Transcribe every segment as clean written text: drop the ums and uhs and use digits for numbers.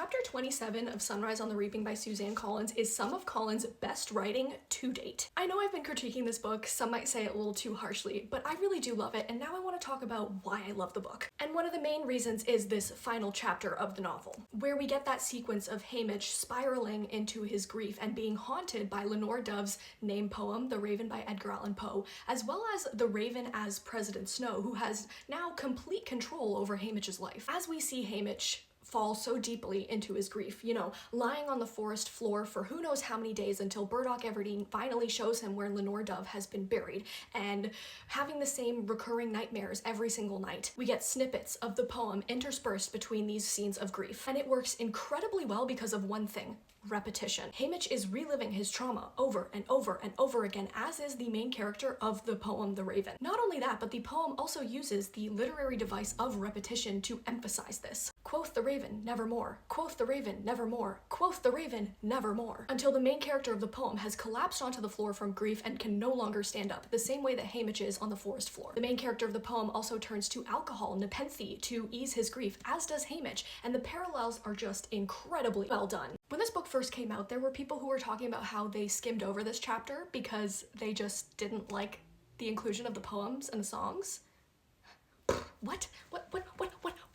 Chapter 27 of Sunrise on the Reaping by Suzanne Collins is some of Collins' best writing to date. I know I've been critiquing this book, some might say it a little too harshly, but I really do love it, and now I want to talk about why I love the book. And one of the main reasons is this final chapter of the novel, where we get that sequence of Hamish spiraling into his grief and being haunted by Lenore Dove's name poem, The Raven by Edgar Allan Poe, as well as the Raven as President Snow, who has now complete control over Hamish's life. As we see Hamish fall so deeply into his grief, lying on the forest floor for who knows how many days until Burdock Everdeen finally shows him where Lenore Dove has been buried, and having the same recurring nightmares every single night. We get snippets of the poem interspersed between these scenes of grief, and it works incredibly well because of one thing: repetition. Hamish is reliving his trauma over and over and over again, as is the main character of the poem The Raven. Not only that, but the poem also uses the literary device of repetition to emphasize this. Quoth the raven, nevermore. Quoth the raven, nevermore. Quoth the raven, nevermore. Until the main character of the poem has collapsed onto the floor from grief and can no longer stand up, the same way that Hamish is on the forest floor. The main character of the poem also turns to alcohol, nepenthe, to ease his grief, as does Hamish, and the parallels are just incredibly well done. When this book first came out, there were people who were talking about how they skimmed over this chapter because they just didn't like the inclusion of the poems and the songs. What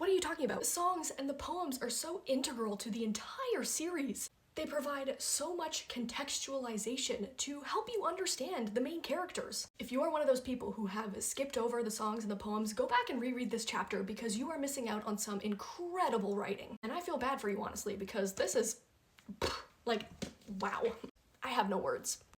are you talking about? The songs and the poems are so integral to the entire series. They provide so much contextualization to help you understand the main characters. If you are one of those people who have skipped over the songs and the poems, go back and reread this chapter because you are missing out on some incredible writing. And I feel bad for you, honestly, because this is, wow. I have no words.